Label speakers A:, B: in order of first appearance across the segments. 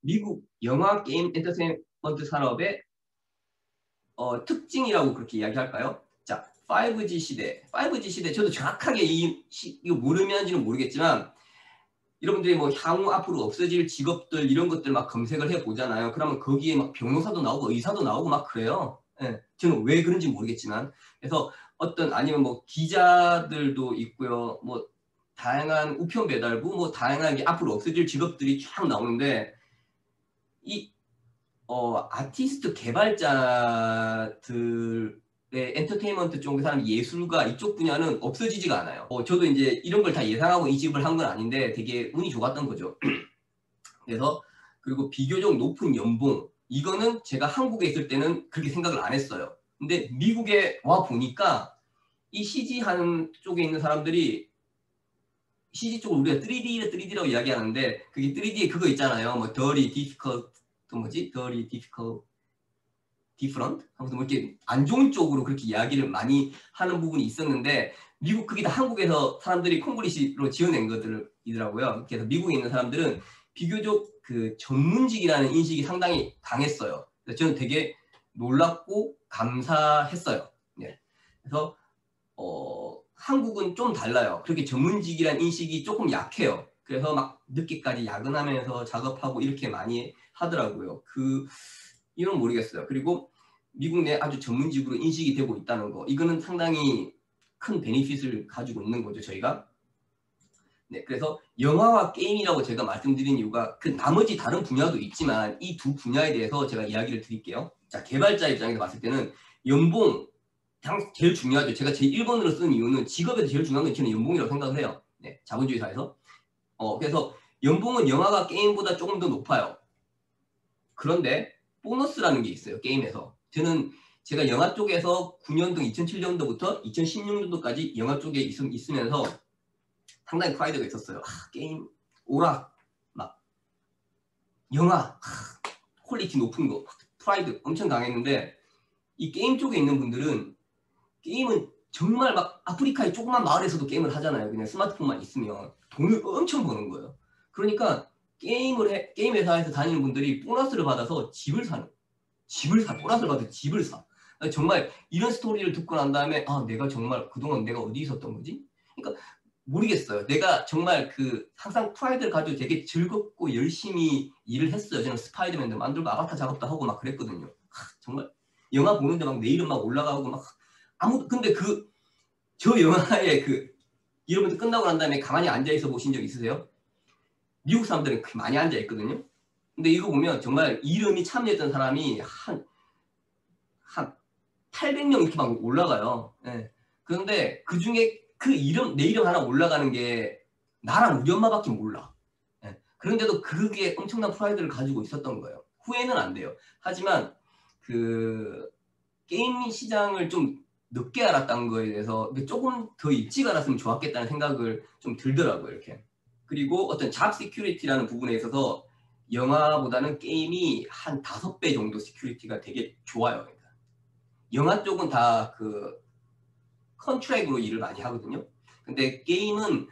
A: 미국 영화 게임 엔터테인먼트 산업의 특징이라고 그렇게 이야기할까요? 자, 5G 시대 저도 정확하게 이거 모르면지는 모르겠지만 여러분들이 뭐 향후 앞으로 없어질 직업들 이런 것들 막 검색을 해보잖아요. 그러면 거기에 막 변호사도 나오고 의사도 나오고 막 그래요. 예, 저는 왜 그런지 모르겠지만 그래서 아니면 뭐 기자들도 있고요. 뭐 다양한 우편 배달부 뭐 다양하게 앞으로 없어질 직업들이 쫙 나오는데 이 아티스트 개발자들의 엔터테인먼트 쪽의 사람 예술가 이쪽 분야는 없어지지가 않아요. 저도 이제 이런 걸 다 예상하고 이직을 한 건 아닌데 되게 운이 좋았던 거죠. 그래서 그리고 비교적 높은 연봉 이거는 제가 한국에 있을 때는 그렇게 생각을 안 했어요. 근데 미국에 와 보니까 이 CG 하는 쪽에 있는 사람들이 CG 쪽을 우리가 3D라고 이야기하는데 그게 3D에 그거 있잖아요. 뭐 dirty, difficult 또 뭐지? dirty, difficult, different? 아무튼 뭐 이렇게 안 좋은 쪽으로 그렇게 이야기를 많이 하는 부분이 있었는데 미국 그게 다 한국에서 사람들이 콩글리시로 지어낸 것들이더라고요. 그래서 미국에 있는 사람들은 비교적 그 전문직이라는 인식이 상당히 강했어요. 그래서 저는 되게 놀랍고 감사했어요. 네. 그래서 한국은 좀 달라요. 그렇게 전문직이라는 인식이 조금 약해요. 그래서 막 늦게까지 야근하면서 작업하고 이렇게 많이 하더라고요. 이건 모르겠어요. 그리고 미국 내 아주 전문직으로 인식이 되고 있다는 거. 이거는 상당히 큰 베니핏을 가지고 있는 거죠, 저희가. 네, 그래서 영화와 게임이라고 제가 말씀드린 이유가 그 나머지 다른 분야도 있지만 이 두 분야에 대해서 제가 이야기를 드릴게요. 자, 개발자 입장에서 봤을 때는 연봉 제일 중요하죠. 제가 제 1번으로 쓴 이유는 직업에서 제일 중요한 건 저는 연봉이라고 생각을 해요. 네, 자본주의 사회에서. 그래서 연봉은 영화가 게임보다 조금 더 높아요. 그런데 보너스라는 게 있어요. 게임에서. 제가 영화 쪽에서 9년도, 2007년도부터 2016년도까지 영화 쪽에 있으면서 상당히 프라이드가 있었어요. 게임, 오락, 막 영화, 퀄리티 높은 거, 프라이드 엄청 강했는데 이 게임 쪽에 있는 분들은 게임은 정말 막 아프리카의 조그만 마을에서도 게임을 하잖아요. 그냥 스마트폰만 있으면 돈을 엄청 버는 거예요. 그러니까 게임 회사에서 다니는 분들이 보너스를 받아서 집을 사. 보너스를 받아서 집을 사. 정말 이런 스토리를 듣고 난 다음에 내가 정말 그동안 내가 어디 있었던 거지? 그러니까 모르겠어요. 내가 정말 항상 프라이드를 가지고 되게 즐겁고 열심히 일을 했어요. 저는 스파이더맨도 만들고 아바타 작업도 하고 막 그랬거든요. 정말 영화 보는데 막 내 이름 막 올라가고 막 근데 저 영화의 여러분들 끝나고 난 다음에 가만히 앉아있어 보신 적 있으세요? 미국 사람들은 많이 앉아있거든요. 근데 이거 보면 정말 이름이 참여했던 사람이 한 800명 이렇게 막 올라가요. 네. 그런데 그 중에 내 이름 하나 올라가는 게 나랑 우리 엄마밖에 몰라. 네. 그런데도 그게 엄청난 프라이드를 가지고 있었던 거예요. 후회는 안 돼요. 하지만 게임 시장을 좀 늦게 알았다는 거에 대해서 조금 더 일찍 알았으면 좋았겠다는 생각을 좀 들더라고요. 이렇게. 그리고 어떤 잡 시큐리티라는 부분에 있어서 영화보다는 게임이 한 5배 정도 시큐리티가 되게 좋아요. 그러니까. 영화 쪽은 다 컨트랙으로 일을 많이 하거든요. 근데 게임은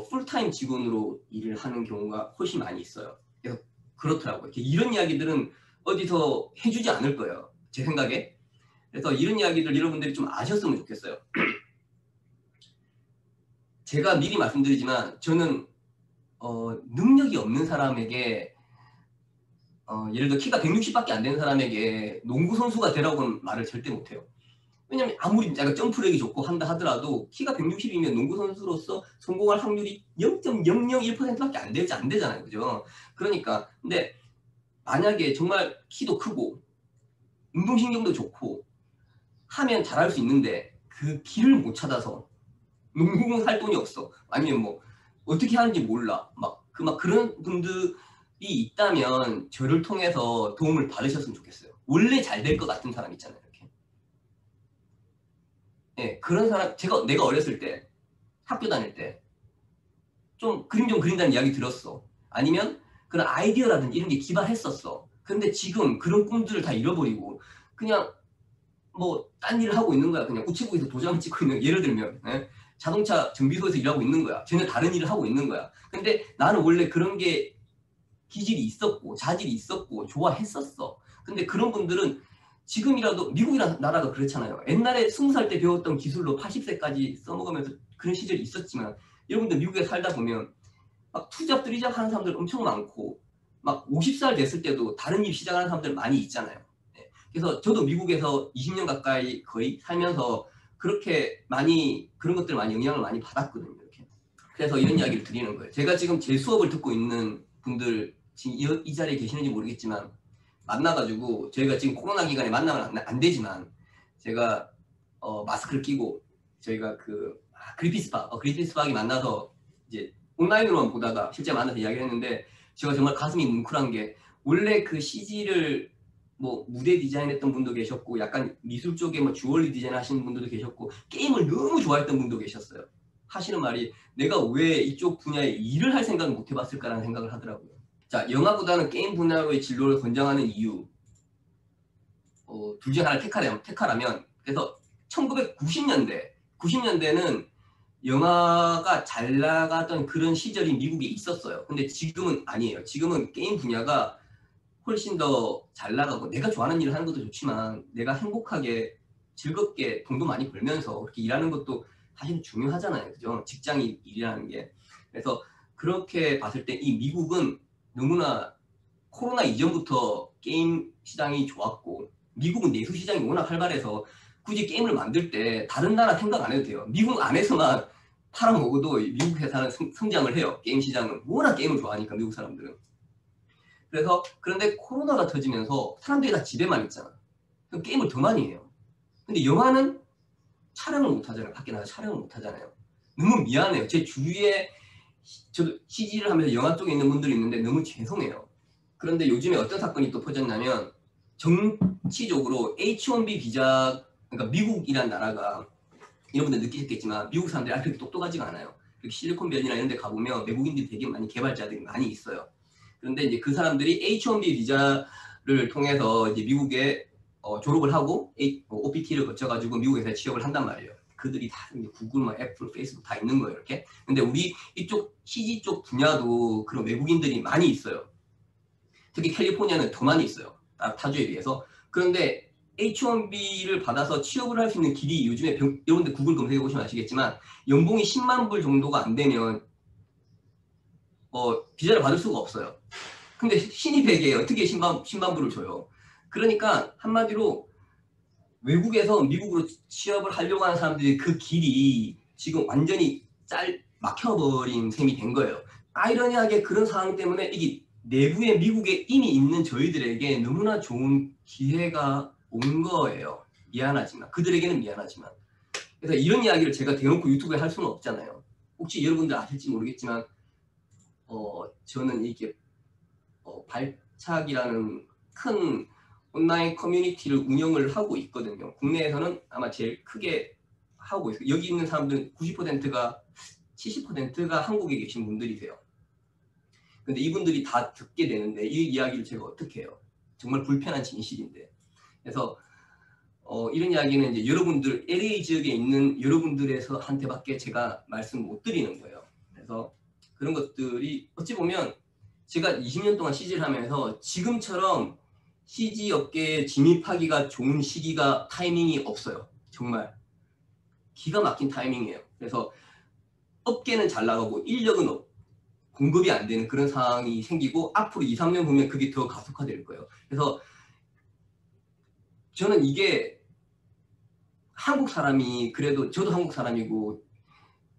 A: 풀타임 직원으로 일을 하는 경우가 훨씬 많이 있어요. 그래서 그렇더라고요. 이런 이야기들은 어디서 해주지 않을 거예요. 제 생각에. 그래서 이런 이야기들 여러분들이 좀 아셨으면 좋겠어요. 제가 미리 말씀드리지만 저는 능력이 없는 사람에게 예를 들어 키가 160밖에 안 되는 사람에게 농구 선수가 되라고는 말을 절대 못해요. 왜냐면 아무리 내가 점프력이 좋고 한다 하더라도 키가 160이면 농구 선수로서 성공할 확률이 0.001%밖에 안 되잖아요. 그죠? 그러니까 근데 만약에 정말 키도 크고 운동신경도 좋고 하면 잘할 수 있는데 그 길을 못 찾아서 농구공 살 돈이 없어. 아니면 뭐 어떻게 하는지 몰라. 그런 분들이 있다면 저를 통해서 도움을 받으셨으면 좋겠어요. 원래 잘 될 것 같은 사람 있잖아요. 이렇게. 네, 그런 사람 내가 어렸을 때 학교 다닐 때 좀 그림 좀 그린다는 이야기 들었어. 아니면 그런 아이디어라든지 이런 게 기발했었어. 근데 지금 그런 꿈들을 다 잃어버리고 그냥 뭐 딴 일을 하고 있는 거야. 그냥 우체국에서 도장을 찍고 있는 예를 들면 자동차 정비소에서 일하고 있는 거야. 쟤는 다른 일을 하고 있는 거야. 근데 나는 원래 그런 게 기질이 있었고 자질이 있었고 좋아했었어. 근데 그런 분들은 지금이라도 미국이라는 나라가 그렇잖아요. 옛날에 20살 때 배웠던 기술로 80세까지 써먹으면서 그런 시절이 있었지만 여러분들 미국에 살다 보면 막 투잡, 쓰리잡 하는 사람들 엄청 많고 막 50살 됐을 때도 다른 일 시작하는 사람들 많이 있잖아요. 네. 그래서 저도 미국에서 20년 가까이 거의 살면서 그렇게 많이 그런 것들 많이 영향을 많이 받았거든요. 이렇게. 그래서 이런 이야기를 드리는 거예요. 제가 지금 제 수업을 듣고 있는 분들 지금 이 자리에 계시는지 모르겠지만 만나가지고 저희가 지금 코로나 기간에 만나면 안 되지만 제가 마스크를 끼고 저희가 그 그리피스 박이 만나서 이제 온라인으로만 보다가 실제 만나서 이야기를 했는데 제가 정말 가슴이 뭉클한 게 원래 그 CG를 뭐 무대 디자인했던 분도 계셨고 약간 미술 쪽에 뭐 주얼리 디자인 하시는 분들도 계셨고 게임을 너무 좋아했던 분도 계셨어요. 하시는 말이 내가 왜 이쪽 분야에 일을 할 생각을 못 해봤을까라는 생각을 하더라고요. 자, 영화보다는 게임 분야로의 진로를 권장하는 이유 둘 중 하나를 택하라면 그래서 1990년대는 영화가 잘 나가던 그런 시절이 미국에 있었어요. 근데 지금은 아니에요. 지금은 게임 분야가 훨씬 더 잘 나가고 내가 좋아하는 일을 하는 것도 좋지만 내가 행복하게 즐겁게 돈도 많이 벌면서 그렇게 일하는 것도 사실 중요하잖아요. 그죠? 직장인 일이라는 게. 그래서 그렇게 봤을 때 이 미국은 너무나 코로나 이전부터 게임 시장이 좋았고 미국은 내수 시장이 워낙 활발해서 굳이 게임을 만들 때 다른 나라 생각 안 해도 돼요. 미국 안에서만 팔아먹어도 미국 회사는 성장을 해요. 게임 시장은. 워낙 게임을 좋아하니까 미국 사람들은. 그래서 그런데 코로나가 터지면서 사람들이 다 집에만 있잖아. 그럼 게임을 더 많이 해요. 근데 영화는 촬영을 못 하잖아요. 밖에 나가서 촬영을 못 하잖아요. 너무 미안해요. 제 주위에 저도 CG를 하면서 영화 쪽에 있는 분들이 있는데 너무 죄송해요. 그런데 요즘에 어떤 사건이 또 퍼졌냐면 정치적으로 H1B 비자, 그러니까 미국이란 나라가 여러분들 느끼셨겠지만 미국 사람들이 그렇게 똑똑하지가 않아요. 실리콘밸리나 이런 데 가보면 외국인들이 되게 많이 개발자들이 많이 있어요. 그런데 이제 그 사람들이 H1B 비자를 통해서 이제 미국에 졸업을 하고 OPT를 거쳐가지고 미국에서 취업을 한단 말이에요. 그들이 다 구글, 뭐 애플, 페이스북 다 있는 거예요. 이렇게. 근데 우리 이쪽 CG 쪽 분야도 그런 외국인들이 많이 있어요. 특히 캘리포니아는 더 많이 있어요. 타주에 비해서. 그런데 H1B를 받아서 취업을 할 수 있는 길이 요즘에 여러분들 구글 검색해 보시면 아시겠지만 연봉이 10만 불 정도가 안 되면 비자를 받을 수가 없어요. 근데 신입에게 어떻게 10만 불을 줘요? 그러니까 한마디로 외국에서 미국으로 취업을 하려고 하는 사람들이 그 길이 지금 완전히 막혀버린 셈이 된 거예요. 아이러니하게 그런 상황 때문에 이게 내부에 미국에 이미 있는 저희들에게 너무나 좋은 기회가 온 거예요. 미안하지만. 그들에게는 미안하지만. 그래서 이런 이야기를 제가 대놓고 유튜브에 할 수는 없잖아요. 혹시 여러분들 아실지 모르겠지만 저는 이게 발착이라는 큰 온라인 커뮤니티를 운영을 하고 있거든요. 국내에서는 아마 제일 크게 하고 있어요. 여기 있는 사람들 90%가 70%가 한국에 계신 분들이세요. 근데 이분들이 다 듣게 되는데 이 이야기를 제가 어떻게 해요? 정말 불편한 진실인데. 그래서 이런 이야기는 이제 여러분들 LA 지역에 있는 여러분들에서 한테밖에 제가 말씀 못 드리는 거예요. 그래서 그런 것들이 어찌 보면 제가 20년 동안 CG를 하면서 지금처럼 CG 업계에 진입하기가 좋은 시기가 타이밍이 없어요. 정말 기가 막힌 타이밍이에요. 그래서 업계는 잘 나가고 인력은 공급이 안 되는 그런 상황이 생기고 앞으로 2, 3년 보면 그게 더 가속화될 거예요. 그래서 저는 이게 한국 사람이 그래도 저도 한국 사람이고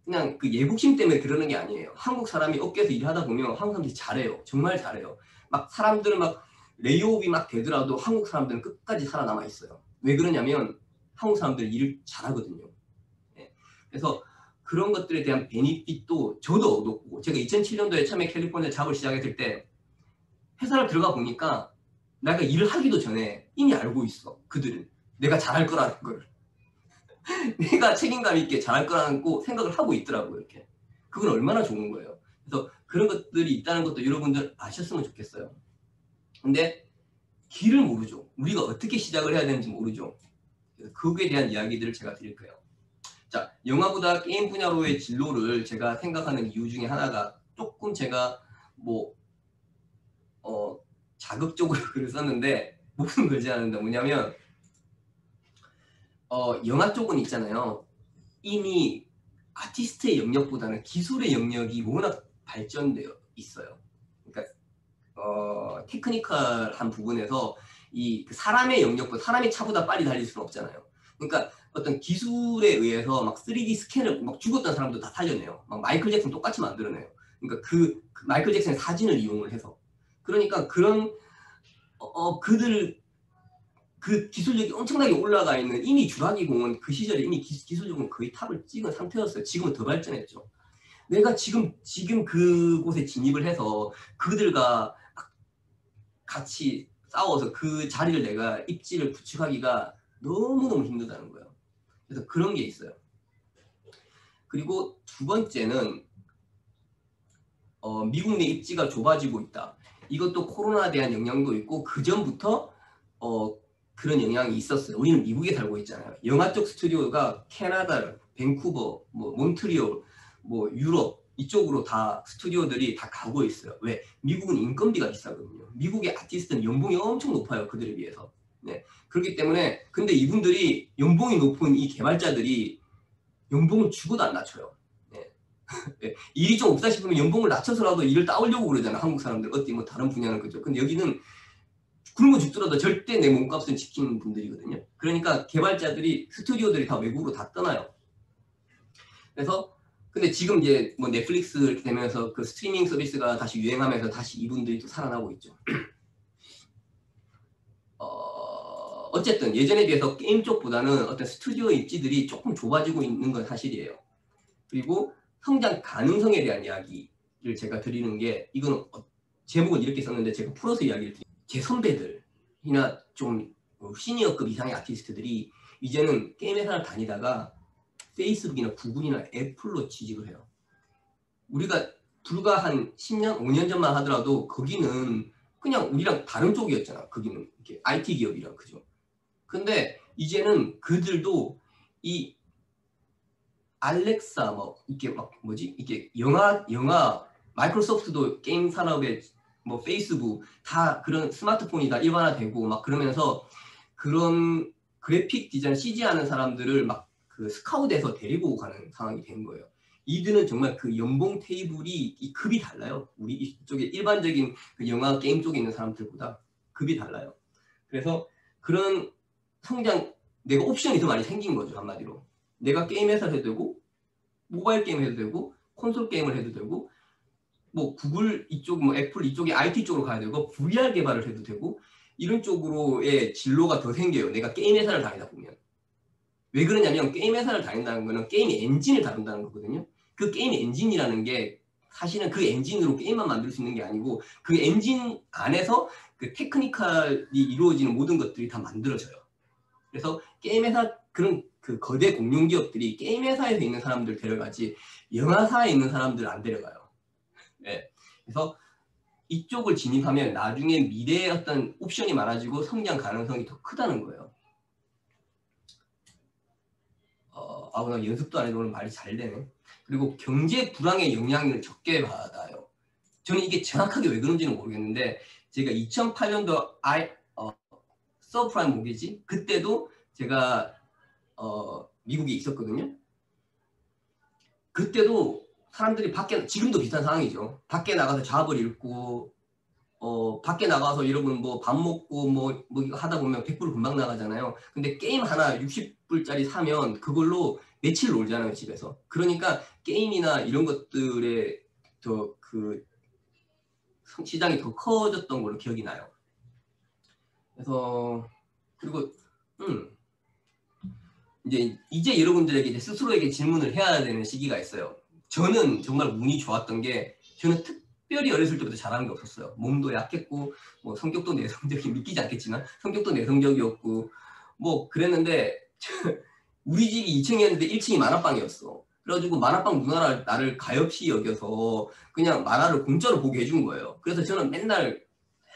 A: 그냥 그 예국심 때문에 그러는 게 아니에요. 한국 사람이 업계에서 일하다 보면 한국 사람들이 잘해요. 정말 잘해요. 막 사람들은 막 레이오프가 막 되더라도 한국 사람들은 끝까지 살아남아 있어요. 왜 그러냐면 한국 사람들은 일을 잘하거든요. 네. 그래서 그런 것들에 대한 베니핏도 저도 얻었고 제가 2007년도에 처음에 캘리포니아 잡을 시작했을 때 회사를 들어가 보니까 내가 일을 하기도 전에 이미 알고 있어. 그들은 내가 잘할 거라는 걸. 내가 책임감 있게 잘할 거라는 거 생각을 하고 있더라고요. 이렇게. 그건 얼마나 좋은 거예요. 그래서 그런 것들이 있다는 것도 여러분들 아셨으면 좋겠어요. 근데 길을 모르죠. 우리가 어떻게 시작을 해야 되는지 모르죠. 그래서 그거에 대한 이야기들을 제가 드릴 거예요. 자, 영화보다 게임 분야로의 진로를 제가 생각하는 이유 중에 하나가 조금 제가 뭐 자극적으로 글을 썼는데 목숨 걸지 않는다. 뭐냐면 영화 쪽은 있잖아요. 이미 아티스트의 영역보다는 기술의 영역이 워낙 발전되어 있어요. 그러니까 테크니컬한 부분에서 그 사람의 영역보다 사람이 차보다 빨리 달릴 수는 없잖아요. 그러니까 어떤 기술에 의해서 막 3D 스캔을 막 죽었던 사람도 다 살려내요. 막 마이클 잭슨 똑같이 만들어내요. 그러니까 그 마이클 잭슨의 사진을 이용을 해서. 그러니까 그런 그들 그 기술력이 엄청나게 올라가 있는 이미 주라기 공원 그 시절에 이미 기술력은 거의 탑을 찍은 상태였어요. 지금은 더 발전했죠. 내가 지금 그곳에 진입을 해서 그들과 같이 싸워서 그 자리를 내가 입지를 구축하기가 너무너무 힘들다는 거예요. 그래서 그런 게 있어요. 그리고 두 번째는 미국 내 입지가 좁아지고 있다. 이것도 코로나에 대한 영향도 있고 그 전부터 그런 영향이 있었어요. 우리는 미국에 살고 있잖아요. 영화 쪽 스튜디오가 캐나다, 밴쿠버, 뭐 몬트리올, 뭐 유럽 이쪽으로 다 스튜디오들이 다 가고 있어요. 왜? 미국은 인건비가 비싸거든요. 미국의 아티스트는 연봉이 엄청 높아요. 그들에 비해서. 네. 그렇기 때문에 근데 이분들이 연봉이 높은 이 개발자들이 연봉을 주고도 안 낮춰요. 네. 네. 일이 좀 없다 싶으면 연봉을 낮춰서라도 일을 따오려고 그러잖아요. 한국 사람들 어디 뭐 다른 분야는 그죠. 근데 여기는 굶어 죽더라도 절대 내 몸값은 지키는 분들이거든요. 그러니까 개발자들이 스튜디오들이 다 외국으로 다 떠나요. 그래서 근데 지금 이제 뭐 넷플릭스 이렇게 되면서 그 스트리밍 서비스가 다시 유행하면서 다시 이분들이 또 살아나고 있죠. 어쨌든 예전에 비해서 게임 쪽보다는 어떤 스튜디오 입지들이 조금 좁아지고 있는 건 사실이에요. 그리고 성장 가능성에 대한 이야기를 제가 드리는 게 이건 제목은 이렇게 썼는데 제가 풀어서 이야기를 드릴게요. 제 선배들이나 좀 시니어급 이상의 아티스트들이 이제는 게임 회사를 다니다가 페이스북이나 구글이나 애플로 취직을 해요. 우리가 불과 한 10년, 5년 전만 하더라도 거기는 그냥 우리랑 다른 쪽이었잖아. 거기는 이렇게 IT 기업이랑 그죠. 근데 이제는 그들도 이 알렉사 뭐 이게 막 뭐지 이게 영화 마이크로소프트도 게임 산업에 뭐 페이스북 다 그런 스마트폰이 다 일반화되고 막 그러면서 그런 그래픽 디자인 CG 하는 사람들을 막 그 스카웃해서 데리고 가는 상황이 된 거예요. 이들은 정말 그 연봉 테이블이 이 급이 달라요. 우리 이쪽에 일반적인 그 영화 게임 쪽에 있는 사람들보다 급이 달라요. 그래서 그런 성장 내가 옵션이 더 많이 생긴 거죠. 한마디로 내가 게임 회사를 해도 되고 모바일 게임 해도 되고 콘솔 게임을 해도 되고 뭐 구글 이쪽 뭐 애플 이쪽에 IT 쪽으로 가야 되고 VR 개발을 해도 되고 이런 쪽으로의 진로가 더 생겨요. 내가 게임 회사를 다니다 보면. 왜 그러냐면 게임 회사를 다닌다는 거는 게임 엔진을 다룬다는 거거든요. 그 게임 엔진이라는 게 사실은 그 엔진으로 게임만 만들 수 있는 게 아니고 그 엔진 안에서 그 테크니컬이 이루어지는 모든 것들이 다 만들어져요. 그래서 게임 회사 그런 그 거대 공룡 기업들이 게임 회사에서 있는 사람들 데려가지 영화사에 있는 사람들 안 데려가요. 네. 그래서 이쪽을 진입하면 나중에 미래의 어떤 옵션이 많아지고 성장 가능성이 더 크다는 거예요. 나 연습도 안 해도 오늘 말이 잘 되네. 그리고 경제 불황의 영향을 적게 받아요. 저는 이게 정확하게 왜 그런지는 모르겠는데 제가 2008년도 서프라임 모기지 그때도 제가 미국에 있었거든요. 그때도 사람들이 밖에 지금도 비슷한 상황이죠. 밖에 나가서 잡을 읽고 밖에 나가서 여러분 뭐 밥 먹고 뭐 이거 하다 보면 100불 금방 나가잖아요. 근데 게임 하나 60불짜리 사면 그걸로 며칠 놀잖아요, 집에서. 그러니까 게임이나 이런 것들에 더 그 시장이 더 커졌던 걸로 기억이 나요. 그래서 그리고 이제 여러분들에게 이제 스스로에게 질문을 해야 되는 시기가 있어요. 저는 정말 운이 좋았던 게 저는 특별히 어렸을 때부터 잘하는 게 없었어요. 몸도 약했고 뭐 성격도 내성적이 믿기지 않겠지만 성격도 내성적이었고 뭐 그랬는데 우리 집이 2층이었는데 1층이 만화방이었어. 그래가지고 만화방 누나가 나를 가엾이 여겨서 그냥 만화를 공짜로 보게 해준 거예요. 그래서 저는 맨날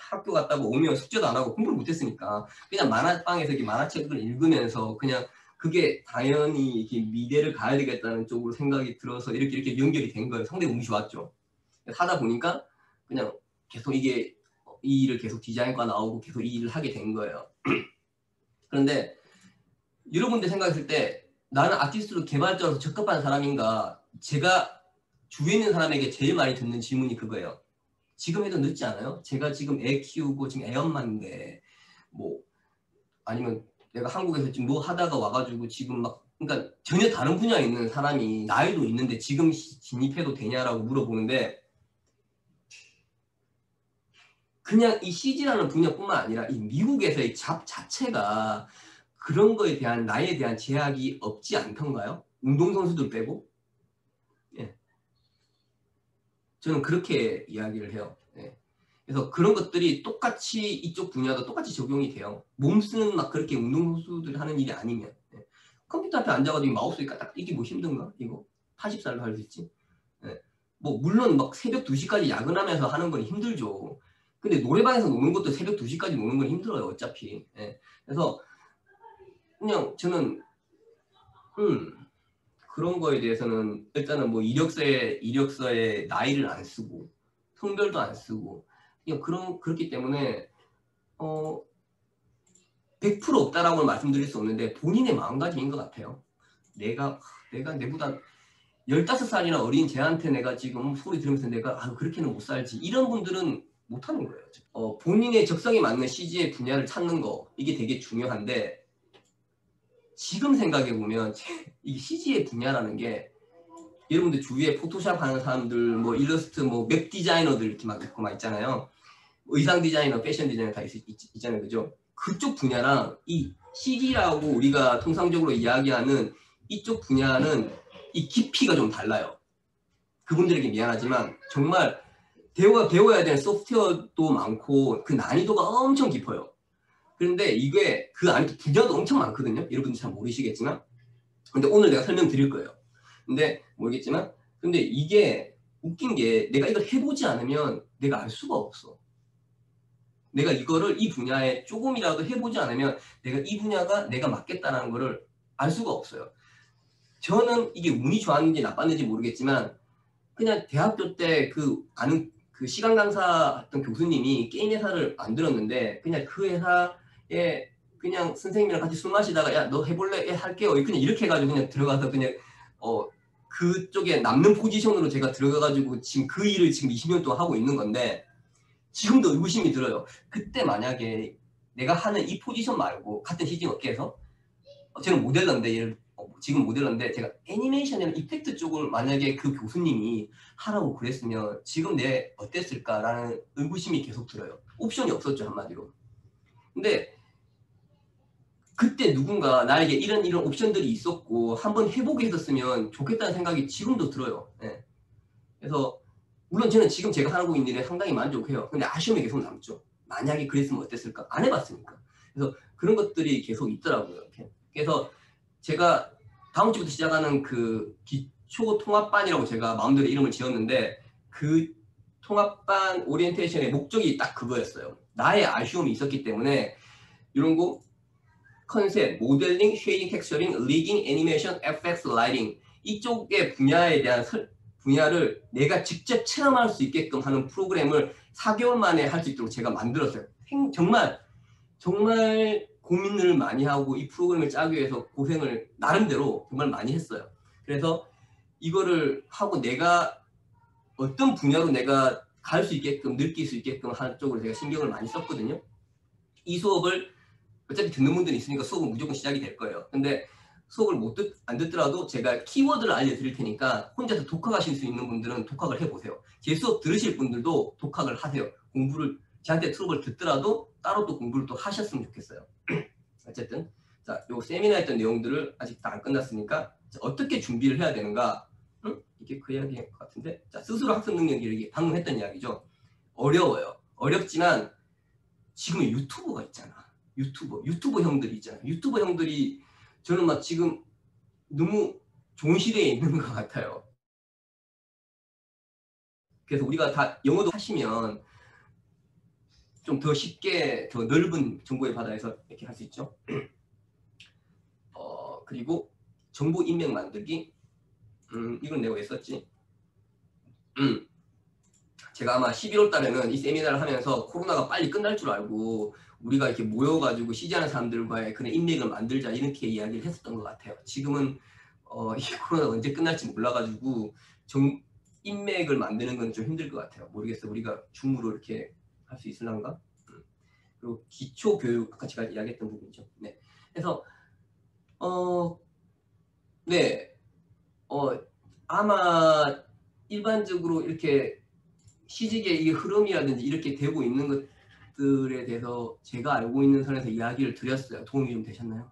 A: 학교 갔다가 오면 숙제도 안 하고 공부를 못했으니까 그냥 만화방에서 이렇게 만화책을 읽으면서 그냥 그게 당연히 이렇게 미대를 가야 되겠다는 쪽으로 생각이 들어서 이렇게 연결이 된 거예요. 상당히 운이 좋았죠. 하다 보니까 그냥 계속 이게 이 일을 계속 디자인과 나오고 계속 이 일을 하게 된 거예요. 그런데 여러분들 생각했을 때 나는 아티스트로 개발자로서 적합한 사람인가? 제가 주위에 있는 사람에게 제일 많이 듣는 질문이 그거예요. 지금 해도 늦지 않아요? 제가 지금 애 키우고 지금 애 엄마인데 뭐 아니면 내가 한국에서 지금 뭐 하다가 와가지고 지금 막 그러니까 전혀 다른 분야에 있는 사람이 나이도 있는데 지금 진입해도 되냐라고 물어보는데 그냥 이 CG라는 분야뿐만 아니라 이 미국에서의 잡 자체가 그런 거에 대한 나이에 대한 제약이 없지 않던가요? 운동선수들 빼고? 예. 저는 그렇게 이야기를 해요. 예. 그래서 그런 것들이 똑같이 이쪽 분야도 똑같이 적용이 돼요. 몸 쓰는 막 그렇게 운동선수들이 하는 일이 아니면. 예. 컴퓨터 앞에 앉아가지고 마우스 까딱 이게 뭐 힘든가? 이거 80살도 할 수 있지. 예. 뭐 물론 막 새벽 2시까지 야근하면서 하는 건 힘들죠. 근데 노래방에서 노는 것도 새벽 2시까지 노는 건 힘들어요. 어차피. 예. 그래서 그냥 저는 그런 거에 대해서는 일단은 뭐 이력서에 나이를 안 쓰고 성별도 안 쓰고 그냥 그렇기 때문에 100% 없다라고는 말씀드릴 수 없는데 본인의 마음가짐인 것 같아요. 내가 내보다 15살이나 어린 쟤한테 내가 지금 소리 들으면서 내가 그렇게는 못 살지 이런 분들은 못 하는 거예요. 본인의 적성에 맞는 CG의 분야를 찾는 거 이게 되게 중요한데 지금 생각해 보면 이 CG의 분야라는 게 여러분들 주위에 포토샵 하는 사람들 뭐 일러스트 뭐 웹 디자이너들 이렇게 막 있고 막 있잖아요. 의상 디자이너, 패션 디자이너 다 있잖아요. 그죠? 그쪽 분야랑 이 CG라고 우리가 통상적으로 이야기하는 이쪽 분야는 이 깊이가 좀 달라요. 그분들에게 미안하지만 정말 배워야 되는 소프트웨어도 많고 그 난이도가 엄청 깊어요. 그런데 이게 그 안에 분야도 엄청 많거든요. 여러분들 잘 모르시겠지만. 근데 오늘 내가 설명드릴 거예요. 근데 모르겠지만 근데 이게 웃긴 게 내가 이걸 해보지 않으면 내가 알 수가 없어. 내가 이거를 이 분야에 조금이라도 해보지 않으면 내가 이 분야가 내가 맞겠다는 거를 알 수가 없어요. 저는 이게 운이 좋았는지 나빴는지 모르겠지만 그냥 대학교 때 아는 그 시간 강사 했던 교수님이 게임 회사를 만들었는데 그냥 그 회사에 그냥 선생님이랑 같이 술 마시다가 야 너 해볼래? 예, 할게요. 그냥 이렇게 해가지고 그냥 들어가서 그냥 그쪽에 남는 포지션으로 제가 들어가가지고 지금 그 일을 지금 20년 동안 하고 있는 건데 지금도 의구심이 들어요. 그때 만약에 내가 하는 이 포지션 말고 같은 CG 업계에서 저는 모델러인데 지금 모델러인데 제가 애니메이션이나 이펙트 쪽을 만약에 그 교수님이 하라고 그랬으면 지금 내 어땠을까라는 의구심이 계속 들어요. 옵션이 없었죠 한마디로. 근데 그때 누군가 나에게 이런 옵션들이 있었고 한번 해보게 했었으면 좋겠다는 생각이 지금도 들어요. 네. 그래서 물론 저는 지금 제가 하고 있는 일에 상당히 만족해요. 근데 아쉬움이 계속 남죠. 만약에 그랬으면 어땠을까? 안 해봤으니까. 그래서 그런 것들이 계속 있더라고요. 이렇게. 그래서 제가 다음 주부터 시작하는 그 기초 통합반이라고 제가 마음대로 이름을 지었는데 그 통합반 오리엔테이션의 목적이 딱 그거였어요. 나의 아쉬움이 있었기 때문에 이런 거 컨셉, 모델링, 쉐이딩, 텍스처링, 리깅, 애니메이션, FX, 라이팅 이쪽의 분야에 대한 분야를 내가 직접 체험할 수 있게끔 하는 프로그램을 4개월 만에 할 수 있도록 제가 만들었어요. 정말 고민을 많이 하고 이 프로그램을 짜기 위해서 고생을 나름대로 정말 많이 했어요. 그래서 이거를 하고 내가 어떤 분야로 내가 갈 수 있게끔 느낄 수 있게끔 하는 쪽으로 제가 신경을 많이 썼거든요. 이 수업을 어차피 듣는 분들이 있으니까 수업은 무조건 시작이 될 거예요. 근데 수업을 안 듣더라도 제가 키워드를 알려드릴 테니까 혼자서 독학하실 수 있는 분들은 독학을 해보세요. 제 수업 들으실 분들도 독학을 하세요. 공부를 저한테 수업을 듣더라도 따로 또 공부를 또 하셨으면 좋겠어요. 어쨌든 자, 요 세미나 했던 내용들을 아직 다 안 끝났으니까 자, 어떻게 준비를 해야 되는가? 이게 그 이야기인 것 같은데 자, 스스로 학습 능력이 방금 했던 이야기죠. 어려워요. 어렵지만 지금 유튜버가 있잖아. 유튜버 형들이 있잖아. 유튜버 형들이 저는 막 지금 너무 좋은 시대에 있는 것 같아요. 그래서 우리가 다 영어도 하시면 좀 더 쉽게 더 넓은 정보의 바다에서 이렇게 할 수 있죠. 그리고 정보 인맥 만들기. 이건 내가 왜 썼지? 제가 아마 11월 달에는 이 세미나를 하면서 코로나가 빨리 끝날 줄 알고 우리가 이렇게 모여가지고 시지하는 사람들과의 그런 인맥을 만들자 이렇게 이야기를 했었던 것 같아요. 지금은 이 코로나가 언제 끝날지 몰라가지고 인맥을 만드는 건 좀 힘들 것 같아요. 모르겠어요. 우리가 줌으로 이렇게 할 수 있을란가? 그리고 기초 교육 아까 제가 이야기했던 부분이죠. 네. 그래서 네, 아마 일반적으로 이렇게 시직의 이 흐름이라든지 이렇게 되고 있는 것들에 대해서 제가 알고 있는 선에서 이야기를 드렸어요. 도움이 좀 되셨나요?